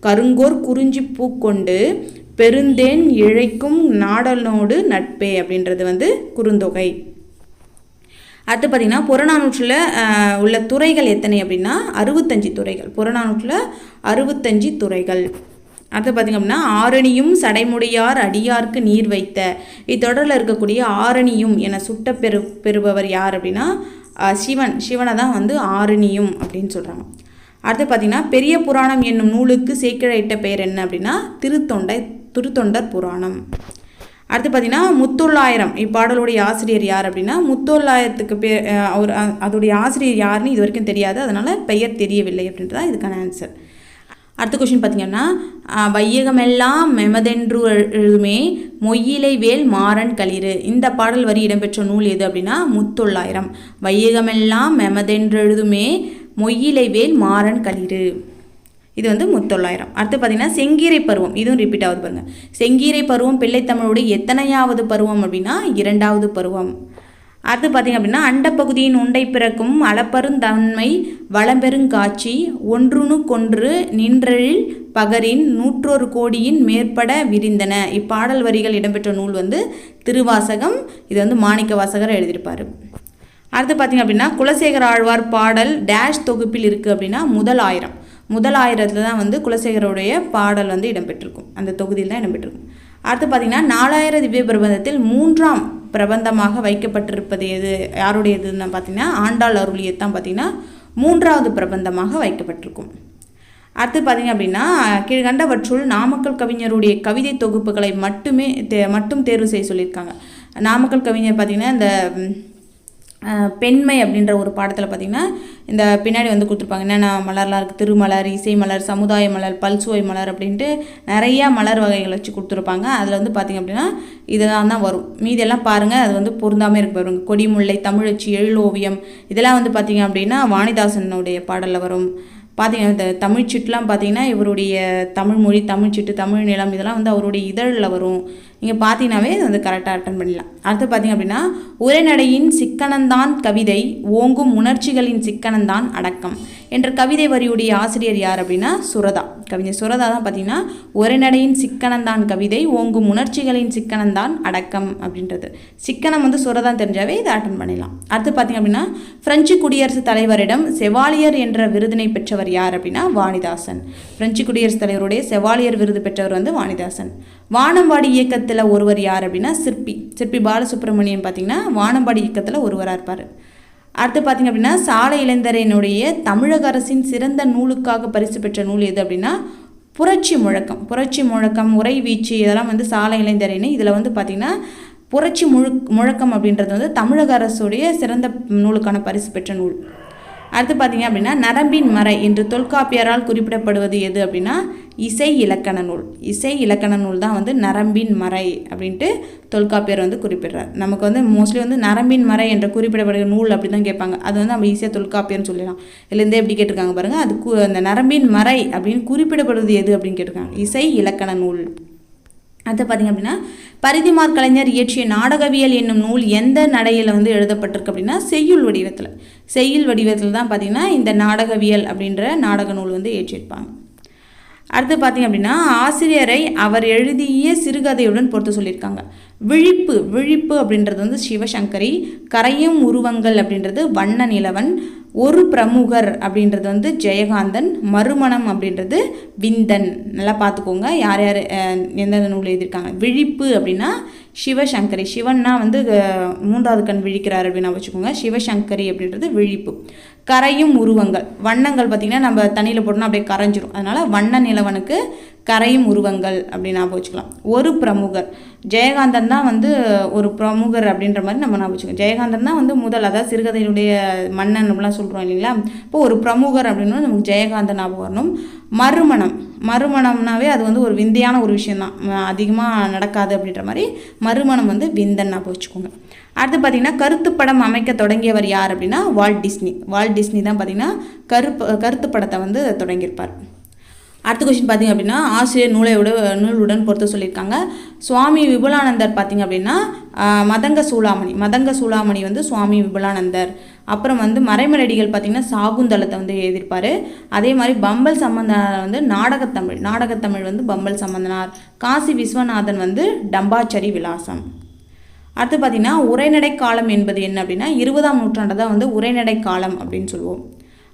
கருங்கோர் குறிஞ்சி பூ கொண்டு பெருந்தேன் இழைக்கும் நாடனோடு நட்பே அப்படின்றது வந்து குறுந்தொகை. அடுத்து பார்த்திங்கன்னா புறநானூற்றில் உள்ள துறைகள் எத்தனை அப்படின்னா 65 துறைகள். புறநானூற்றில் 65 துறைகள். அடுத்து பார்த்திங்க அப்படின்னா ஆரணியும் சடைமுடியார் அடியார்க்கு நீர் வைத்த. இத்தொடரில் இருக்கக்கூடிய ஆரணியும் என சுட்ட பெறுபவர் யார் அப்படின்னா சிவனை தான் வந்து ஆரணியும் அப்படின்னு சொல்கிறாங்க. அடுத்து பார்த்திங்கன்னா பெரிய புராணம் என்னும் நூலுக்கு சேக்கிழார் பெயர் என்ன அப்படின்னா திருத்தொண்டர் புராணம். அடுத்து பார்த்திங்கன்னா முத்தொள்ளாயிரம் இப்பாடலுடைய ஆசிரியர் யார் அப்படின்னா முத்தொள்ளாயிரத்துக்கு பேர் அவர் அதோடைய ஆசிரியர் யாருன்னு இது வரைக்கும் தெரியாது, அதனால் பெயர் தெரியவில்லை அப்படின்றதான் இதுக்கான ஆன்சர். அடுத்த கொஸ்டின் பார்த்திங்கன்னா வையகமெல்லாம் மெமதென்று எழுதுமே மொய்யிலை வேல் மாறன் களிறு. இந்த பாடல் வரி இடம்பெற்ற நூல் எது அப்படின்னா முத்தொள்ளாயிரம். வையகமெல்லாம் மெமதென்று எழுதுமே மொய்யிலை வேல் மாறன் களிறு. இது வந்து முத்தொள்ளாயிரம். அடுத்து பார்த்திங்கன்னா செங்கீரை பருவம், இதுவும் ரிப்பீட் ஆகுது பாருங்கள். செங்கீரை பருவம் பிள்ளைத்தமிழுடைய எத்தனையாவது பருவம் அப்படின்னா 2வது பருவம். அடுத்து பார்த்திங்க அப்படின்னா அண்டப்பகுதியின் உண்டை பிறக்கும் அளப்பருந்தன்மை வளம்பெருங்காட்சி ஒன்றுனு கொன்று நின்றழில் பகரின் 101 கோடியின் மேற்பட விரிந்தன. இப்பாடல் வரிகள் இடம்பெற்ற நூல் வந்து திருவாசகம். இது வந்து மாணிக்க வாசகர் எழுதியிருப்பார். அடுத்து பார்த்திங்க அப்படின்னா குலசேகர ஆழ்வார் பாடல் டேஷ் தொகுப்பில் இருக்குது அப்படின்னா முதல் ஆயிரத்தில் தான் வந்து குலசேகருடைய பாடல் வந்து இடம்பெற்றிருக்கும். அந்த தொகுதியில் தான் இடம்பெற்றிருக்கும். அடுத்து பார்த்திங்கன்னா 4000 திவ்ய பிரபந்தத்தில் 3ஆம் பிரபந்தமாக வைக்கப்பட்டிருப்பது எது யாருடையதுன்னு பார்த்திங்கன்னா ஆண்டாள் அருளியது தான் பார்த்திங்கன்னா 3வது பிரபந்தமாக வைக்கப்பட்டிருக்கும். அடுத்து பார்த்திங்க அப்படின்னா கீழ்கண்டவற்றுள் நாமக்கல் கவிஞருடைய கவிதை தொகுப்புகளை மட்டும் தேர்வு செய்ய சொல்லியிருக்காங்க. நாமக்கல் கவிஞர் பார்த்திங்கன்னா இந்த பெண்மை அப்படின்ற ஒரு பாடத்தில் பார்த்திங்கன்னா இந்த பின்னாடி வந்து கொடுத்துருப்பாங்க என்னென்ன மலர்லாம் இருக்குது. திருமலர், இசை மலர், சமுதாய மலர், பல்சுவை மலர் அப்படின்ட்டு நிறையா மலர் வகைகள் வச்சு கொடுத்துருப்பாங்க. அதில் வந்து பார்த்திங்க அப்படின்னா இதெல்லாம் தான் வரும். மீதெல்லாம் பாருங்கள், அது வந்து பொருந்தாமல் இருக்கு பாருங்க. கொடிமுல்லை, தமிழச்சி, எழிலோவியம் இதெல்லாம் வந்து பார்த்திங்க அப்படின்னா வாணிதாசனுடைய பாடலில் வரும். பார்த்திங்கன்னா இந்த தமிழ்ச்சிட்டுலாம் பார்த்திங்கன்னா இவருடைய தமிழ்மொழி, தமிழ்ச்சிட்டு, தமிழ் நிலம் இதெல்லாம் வந்து அவருடைய இதழில் வரும். நீங்கள் பார்த்தீங்கன்னாவே இது வந்து கரெக்டாக அட்டன் பண்ணிடலாம். அடுத்து பார்த்திங்க அப்படின்னா உரைநடையின் சிக்கனந்தான் கவிதை ஓங்கும் உணர்ச்சிகளின் சிக்கனந்தான் அடக்கம் என்ற கவிதை வரியுடைய ஆசிரியர் யார் அப்படின்னா சுரதா. கவிஞர் சுரதா தான் பார்த்திங்கன்னா உரைநடையின் சிக்கனந்தான் கவிதை ஓங்கும் உணர்ச்சிகளின் சிக்கனந்தான் அடக்கம் அப்படின்றது. சிக்கனம் வந்து சுரதான் தெரிஞ்சாவே இதை அட்டன் பண்ணிடலாம். அடுத்து பார்த்திங்க அப்படின்னா பிரெஞ்சு குடியரசுத் தலைவரிடம் செவாலியர் என்ற விருதினை பெற்றவர் யார் அப்படின்னா வாணிதாசன். பிரெஞ்சு குடியரசுத் தலைவருடைய செவாலியர் விருது பெற்றவர் வந்து வாணிதாசன். வானம்பாடி இயக்கத்தில் ஒருவர் யார் அப்படின்னா சிற்பி பாலசுப்ரமணியம் பார்த்திங்கன்னா வானம்பாடி இயக்கத்தில் ஒருவராக இருப்பார். அடுத்து பார்த்திங்க அப்படின்னா சாலை இளைஞரனுடைய தமிழக அரசின் சிறந்த நூலுக்காக பரிசு பெற்ற நூல் எது அப்படின்னா புரட்சி முழக்கம் உரை வீச்சு இதெல்லாம் வந்து சாலை இளைஞரனு. இதில் வந்து பார்த்திங்கன்னா புரட்சி முழக்கம் அப்படின்றது வந்து தமிழக அரசுடைய சிறந்த நூலுக்கான பரிசு பெற்ற நூல். அடுத்து பார்த்திங்க அப்படின்னா நரம்பின் மறை என்று தொல்காப்பியரால் குறிப்பிடப்படுவது எது அப்படின்னா இசை இலக்கண நூல் தான் வந்து நரம்பின் மறை அப்படின்ட்டு தொல்காப்பியர் வந்து குறிப்பிடுறார். நமக்கு வந்து மோஸ்ட்லி வந்து நரம்பின் மறை என்ற குறிப்பிடப்படுகிற நூல் அப்படி தான் கேட்பாங்க. அது வந்து நம்ம ஈஸியாக தொல்காப்பியர்னு சொல்லலாம். இதுலேருந்தே எப்படி கேட்டிருக்காங்க பாருங்கள். அது அந்த நரம்பின் மறை அப்படின்னு குறிப்பிடப்படுவது எது அப்படின்னு கேட்டிருக்காங்க. இசை இலக்கண நூல். அடுத்து பார்த்திங்க அப்படின்னா பரிதிமார் கலைஞர் இயற்றிய நாடகவியல் என்னும் நூல் எந்த நடையில் வந்து எழுதப்பட்டிருக்கு அப்படின்னா செய்யுள் வடிவத்தில் தான் பார்த்திங்கன்னா இந்த நாடகவியல் அப்படின்ற நாடக நூல் வந்து இயற்றியிருப்பாங்க. அடுத்து பார்த்திங்க அப்படின்னா ஆசிரியரை அவர் எழுதிய சிறுகதையுடன் பொறுத்து சொல்லியிருக்காங்க. விழிப்பு அப்படின்றது வந்து சிவசங்கரி, கரையும் உருவங்கள் அப்படின்றது வண்ண நிலவன், ஒரு பிரமுகர் அப்படின்றது வந்து ஜெயகாந்தன், மறுமணம் அப்படின்றது விந்தன். நல்லா பார்த்துக்கோங்க யார் எந்தெந்த நூல் எழுதியிருக்காங்க. விழிப்பு அப்படின்னா சிவசங்கரி, சிவன்னா வந்து 3வது கண் விழிக்கிறார் அப்படின்னு வச்சுக்கோங்க. சிவசங்கரி அப்படின்றது விழிப்பு. கரையும் உருவங்கள், வண்ணங்கள் பார்த்திங்கன்னா நம்ம தண்ணியில் போட்டோம்னா அப்படியே கரைஞ்சிரும். அதனால் வண்ண நிலவனுக்கு கரையும் உருவங்கள் அப்படின்னு ஞாபகம் வச்சுக்கலாம். ஒரு பிரமுகர், ஜெயகாந்தன் தான் வந்து ஒரு பிரமுகர் அப்படின்ற மாதிரி நம்ம ஞாபகம் வச்சுக்கோம். ஜெயகாந்தன் தான் வந்து முதல், அதாவது சிறுகதையினுடைய மன்னன் அப்படிலாம் சொல்கிறோம் இல்லைங்களா. இப்போ ஒரு பிரமுகர் அப்படின்னா நமக்கு ஜெயகாந்தன் ஞாபகம் வரணும். மறுமணம், மறுமணம்னாவே அது வந்து ஒரு விந்தையான ஒரு விஷயந்தான், அதிகமாக நடக்காது அப்படின்ற மாதிரி மறுமணம் வந்து விந்தன் ஞாபகம் வச்சுக்கோங்க. அடுத்து பார்த்திங்கன்னா கருத்து படம் அமைக்க தொடங்கியவர் யார் அப்படின்னா வால்ட் டிஸ்னி. வால்ட் டிஸ்னி தான் பார்த்திங்கன்னா கருத்து படத்தை வந்து தொடங்கியிருப்பார். அடுத்த கொஸ்டின் பார்த்திங்க அப்படின்னா ஆசிரியர் நூலுடன் பொறுத்து சொல்லியிருக்காங்க. சுவாமி விபுலானந்தர் பார்த்திங்க அப்படின்னா மதங்க சூளாமணி வந்து சுவாமி விபுலானந்தர். அப்புறம் வந்து மறைமலடிகள் பார்த்திங்கன்னா சாகுந்தலத்தை வந்து எழுதியிருப்பார். அதே மாதிரி பம்பல் சம்பந்தனார் வந்து நாடகத்தமிழ் வந்து பம்பல் சம்பந்தனார். காசி விஸ்வநாதன் வந்து டம்பாச்சரி விலாசம். அடுத்து பார்த்திங்கன்னா உரைநடை காலம் என்பது என்ன அப்படின்னா 20ஆம் நூற்றாண்டு தான் வந்து உரைநடை காலம் அப்படின்னு சொல்லுவோம்.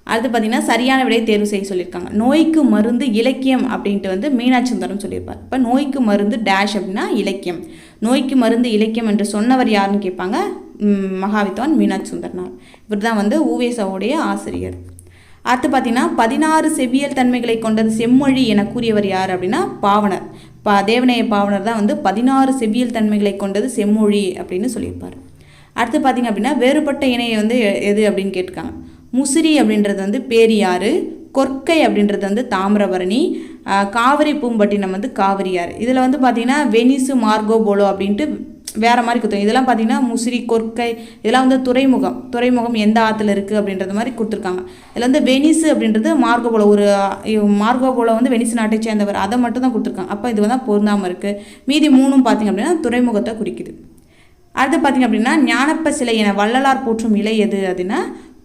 அடுத்து பார்த்திங்கன்னா சரியான விடையை தேர்வு செய்ய சொல்லியிருக்காங்க. நோய்க்கு மருந்து இலக்கியம் அப்படின்ட்டு வந்து மீனாட்சி சுந்தரம் சொல்லியிருப்பார். இப்போ நோய்க்கு மருந்து டேஷ் அப்படின்னா இலக்கியம். நோய்க்கு மருந்து இலக்கியம் என்று சொன்னவர் யாருன்னு கேட்பாங்க. மகாவித்வான் மீனாட்சி சுந்தரனார். இவர் தான் வந்து ஊவேசாவுடைய ஆசிரியர். அடுத்து பார்த்திங்கன்னா 16 செவ்வியல் தன்மைகளை கொண்டது செம்மொழி என கூறியவர் யார் அப்படின்னா பாவனர். தேவநேய பாவனர் தான் வந்து 16 செவ்வியல் தன்மைகளை கொண்டது செம்மொழி அப்படின்னு சொல்லியிருப்பார். அடுத்து பார்த்திங்க அப்படின்னா வேறுபட்ட இணையை வந்து எது அப்படின்னு கேட்டிருக்காங்க. முசிறி அப்படின்றது வந்து பேரியாறு, கொற்கை அப்படின்றது வந்து தாமிரபரணி, காவிரி பூம்பட்டினம் வந்து காவிரியாறு. இதில் வந்து பார்த்திங்கன்னா வெனிசு மார்கோபோலோ அப்படின்ட்டு வேறு மாதிரி கொடுத்துருங்க. இதெல்லாம் பார்த்திங்கன்னா முசிறி, கொற்கை இதெல்லாம் வந்து துறைமுகம் எந்த ஆற்றுல இருக்குது அப்படின்றது மாதிரி கொடுத்துருக்காங்க. இதில் வந்து வெனிசு அப்படின்றது மார்கோபோலோ வந்து வெனிசு நாட்டை சேர்ந்தவர், அதை மட்டும் தான் கொடுத்துருக்காங்க. அப்போ இது வந்து பொருந்தாமல் இருக்குது. மீதி 3ம் பார்த்திங்க அப்படின்னா துறைமுகத்தை குறிக்குது. அடுத்து பார்த்திங்க அப்படின்னா ஞானப்ப சிலை என வள்ளலார் போற்றும் இலை எது அப்படின்னா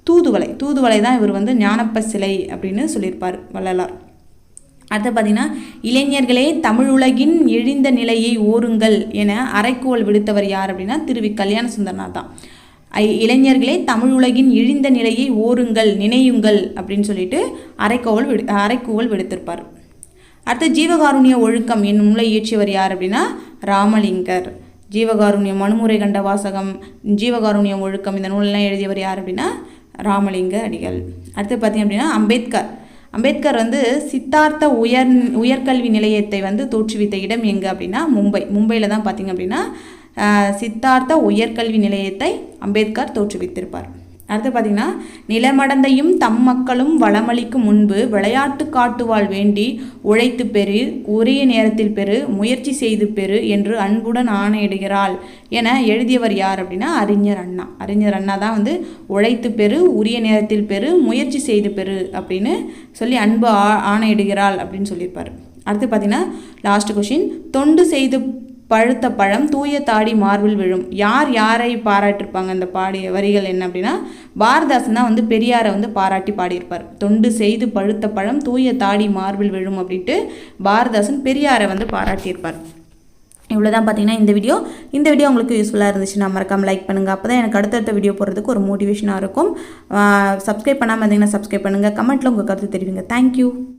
தூதுவளை தான் இவர் வந்து ஞானப்ப சிலை அப்படின்னு சொல்லியிருப்பார் வள்ளலார். அடுத்து பார்த்திங்கன்னா இளைஞர்களே தமிழுலகின் இழிந்த நிலையை ஓருங்கள் என அறைக்கூவல் விடுத்தவர் யார் அப்படின்னா திருவி கல்யாண சுந்தரனார் தான். இளைஞர்களே தமிழுலகின் இழிந்த நிலையை ஓருங்கள் நினையுங்கள் அப்படின்னு சொல்லிட்டு அறைக்கூவல் விடுத்திருப்பார். அடுத்து ஜீவகாருண்ய ஒழுக்கம் என்னும் நூலை இயற்றியவர் யார் அப்படின்னா ராமலிங்கர். ஜீவகாருண்யம், மனுமுறை கண்ட வாசகம், ஜீவகாருண்ய ஒழுக்கம் இந்த நூலெல்லாம் எழுதியவர் யார் அப்படின்னா ராமலிங்க அடிகள். அடுத்து பார்த்திங்க அப்படின்னா அம்பேத்கர் வந்து சித்தார்த்த உயர்கல்வி நிலையத்தை வந்து தோற்றுவித்த இடம் எங்கே அப்படின்னா மும்பையில் தான் பார்த்திங்க அப்படின்னா சித்தார்த்த உயர்கல்வி நிலையத்தை அம்பேத்கர் தோற்றுவித்திருப்பார். அடுத்து பார்த்திங்கன்னா நிலமடந்தையும் தம் மக்களும் வளமளிக்கும் முன்பு விளையாட்டு காட்டுவாள் வேண்டி உழைத்து பெறு, உரிய நேரத்தில் பெறு, முயற்சி செய்து பெறு என்று அன்புடன் ஆணையிடுகிறாள் என எழுதியவர் யார் அப்படின்னா அறிஞர் அண்ணா தான் வந்து உழைத்து பெறு, உரிய நேரத்தில் பெறு, முயற்சி செய்து பெறு அப்படின்னு சொல்லி அன்பு ஆணையிடுகிறாள் அப்படின்னு சொல்லியிருப்பார். அடுத்து பார்த்திங்கன்னா லாஸ்ட் கொஷின். தொண்டு செய்து பழுத்த பழம் தூய தாடி மார்பில் விழும். யாரை பாராட்டியிருப்பாங்க? அந்த பாடிய வரிகள் என்ன அப்படின்னா பாரதாசன் தான் வந்து பெரியாரை வந்து பாராட்டி பாடியிருப்பார். தொண்டு செய்து பழுத்த பழம் தூய தாடி மார்பில் விழும் அப்படின்ட்டு பாரதாசன் பெரியாரை வந்து பாராட்டியிருப்பார். இவ்வளோதான் பார்த்தீங்கன்னா இந்த வீடியோ உங்களுக்கு யூஸ்ஃபுல்லாக இருந்துச்சுன்னா மறக்காமல் லைக் பண்ணுங்கள். அப்போ தான் எனக்கு அடுத்தடுத்த வீடியோ போடுறதுக்கு ஒரு மோட்டிவேஷனாக இருக்கும். சப்ஸ்கிரைப் பண்ணாமல் இருந்தீங்கன்னா சப்ஸ்கிரைப் பண்ணுங்கள். கமெண்ட்டில் உங்கள் கருத்து தெரிவிங்க. தேங்க்யூ.